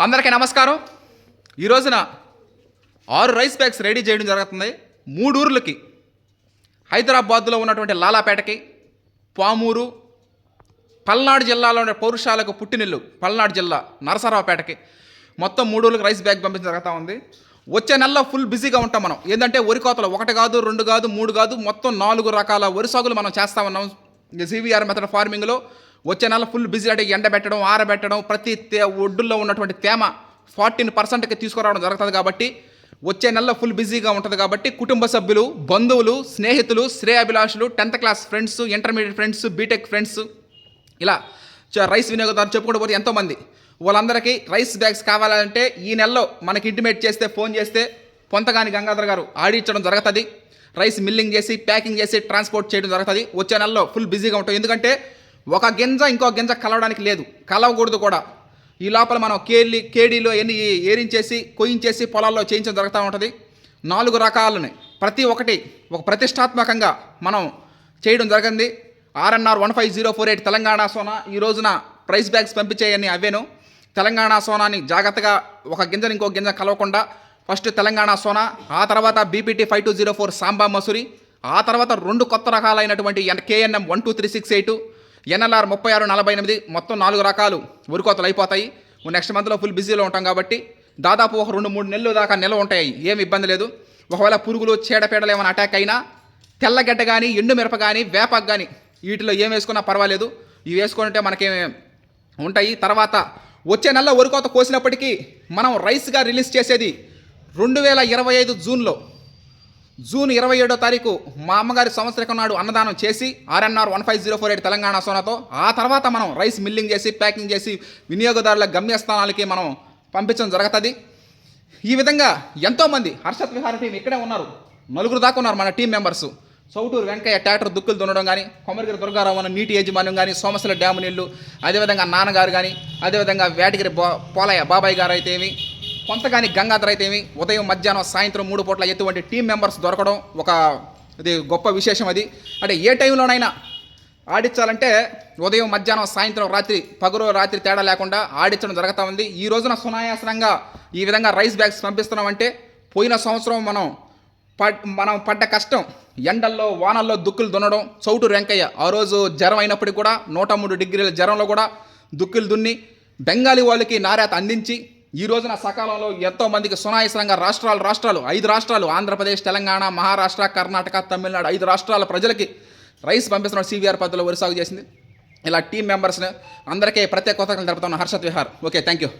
అందరికీ నమస్కారం. ఈ రోజున 6 రైస్ బ్యాగ్స్ రెడీ చేయడం జరుగుతుంది. 3 ఊర్లకి, హైదరాబాద్లో ఉన్నటువంటి లాలాపేటకి, పామూరు, పల్నాడు జిల్లాలో ఉన్న పౌరుషాలకు పుట్టినిల్లు పల్నాడు జిల్లా నరసరావుపేటకి, మొత్తం 3 ఊర్లకు రైస్ బ్యాగ్ పంపించడం జరుగుతూ ఉంది. వచ్చే నెలలో ఫుల్ బిజీగా ఉంటాం మనం. ఏంటంటే వరి కోతలు 1 కాదు, 2 కాదు, 3 కాదు, మొత్తం 4 రకాల వరి సాగులు మనం చేస్తూ ఉన్నాం. జీవీఆర్ మెథడ్ ఫార్మింగ్లో వచ్చే నెల ఫుల్ బిజీ. అంటే ఎండబెట్టడం, ఆరబెట్టడం, ప్రతి ఒడ్డుల్లో ఉన్నటువంటి తేమ 14%కి తీసుకురావడం జరుగుతుంది. కాబట్టి వచ్చే నెలలో ఫుల్ బిజీగా ఉంటుంది. కాబట్టి కుటుంబ సభ్యులు, బంధువులు, స్నేహితులు, శ్రేయాభిలాషులు, 10th class friends, intermediate friends, BTech friends, ఇలా రైస్ వినియోగదారులు చెప్పుకుంటూ పోతే ఎంతోమంది, వాళ్ళందరికీ రైస్ బ్యాగ్స్ కావాలంటే ఈ నెలలో మనకి ఇంటిమేట్ చేస్తే, ఫోన్ చేస్తే పొంతగాని గంగాధర్ గారు ఆడిచ్చడం జరుగుతుంది. రైస్ మిల్లింగ్ చేసి, ప్యాకింగ్ చేసి, ట్రాన్స్పోర్ట్ చేయడం జరుగుతుంది. వచ్చే నెలలో ఫుల్ బిజీగా ఉంటాం. ఎందుకంటే ఒక గింజ ఇంకో గింజ కలవడానికి లేదు, కలవకూడదు కూడా. ఈ లోపల మనం కేడీలో ఎన్ని ఏరించేసి, కొయ్యించేసి పొలాల్లో చేయించడం జరుగుతూ ఉంటుంది. 4 రకాలని ప్రతి ఒక్కటి ఒక ప్రతిష్టాత్మకంగా మనం చేయడం జరిగింది. RNR 15048 తెలంగాణ సోనా ఈ రోజున రైస్ బ్యాగ్స్ పంపించేయని అవేను. తెలంగాణ సోనాని జాగ్రత్తగా ఒక గింజని ఇంకో గింజ కలవకుండా ఫస్ట్ తెలంగాణ సోనా, ఆ తర్వాత BPT 5204 సాంబా మసూరి, ఆ తర్వాత 2 కొత్త రకాలైనటువంటి KNM 12368, NLR 3648, మొత్తం 4 రకాలు ఉరికోతలు అయిపోతాయి. నెక్స్ట్ మంత్లో ఫుల్ బిజీలో ఉంటాం కాబట్టి దాదాపు ఒక 2-3 నెలలు దాకా నిల్వ ఉంటాయి. ఏమి ఇబ్బంది లేదు. ఒకవేళ పురుగులు, చీడపీడలు ఏమైనా అటాక్ అయినా తెల్లగడ్డ కానీ, ఎండు మిరప కానీ, వేపాకు కానీ వీటిలో ఏం వేసుకున్నా పర్వాలేదు. ఇవి వేసుకుంటే మనకేమి ఉంటాయి. తర్వాత వచ్చే నెలలో ఉరికోత కోసినప్పటికీ మనం రైస్గా రిలీజ్ చేసేది 2025 జూన్ 27వ తారీఖు మా అమ్మగారి సంవత్సరం నాడు అన్నదానం చేసి RNR 15048 తెలంగాణ సోనాతో ఆ తర్వాత మనం రైస్ మిల్లింగ్ చేసి, ప్యాకింగ్ చేసి వినియోగదారుల గమ్యస్థానాలకి మనం పంపించడం జరుగుతుంది. ఈ విధంగా ఎంతోమంది హర్షత్ విహార టీం ఇక్కడే ఉన్నారు. 4 దాకా ఉన్నారు మన team members. Chouturu Venkaiah tractor దుక్కులు దున్నడం కానీ, కొమరగిరి దుర్గారావు అన్న నీటి యాజమాన్యం కానీ, సోమశిల డ్యాము నీళ్లు, అదేవిధంగా నాన్నగారు కానీ, అదేవిధంగా వేటగిరి పోలయ్య బాబాయ్ గారు అయితే ఏమి, కొంతగాని గంగాధర్ అయితే ఏమి, ఉదయం, మధ్యాహ్నం, సాయంత్రం 3 పూట్ల ఎటువంటి టీం మెంబర్స్ దొరకడం ఒక ఇది గొప్ప విశేషం. అది అంటే ఏ టైంలోనైనా ఆడించాలంటే ఉదయం, మధ్యాహ్నం, సాయంత్రం, రాత్రి, పగలు రాత్రి తేడా లేకుండా ఆడించడం జరుగుతూ ఉంది. ఈ రోజున సునాయాసనంగా ఈ విధంగా రైస్ బ్యాగ్స్ పంపిస్తున్నామంటే పోయిన సంవత్సరం మనం పడ్డ కష్టం, ఎండల్లో, వానల్లో దుక్కులు దున్నడం, చౌటూరు వెంకయ్య ఆ రోజు జ్వరం అయినప్పటికీ కూడా 103 డిగ్రీల జ్వరంలో కూడా దుక్కులు దున్ని బెంగాలీ వాళ్ళకి నారేత అందించి ఈ రోజున సకాలంలో ఎంతోమందికి సునాయాసంగా రాష్ట్రాలు 5 రాష్ట్రాలు, ఆంధ్రప్రదేశ్, తెలంగాణ, మహారాష్ట్ర, కర్ణాటక, తమిళనాడు 5 రాష్ట్రాల ప్రజలకి రైస్ పంపిస్తున్న CVR పద్ధతిలో వరి సాగు చేసింది. ఇలా టీం మెంబర్స్ని అందరికీ ప్రత్యేక కృతజ్ఞతలు తెలుపుతున్న Harshat Vihar. Okay, thank you.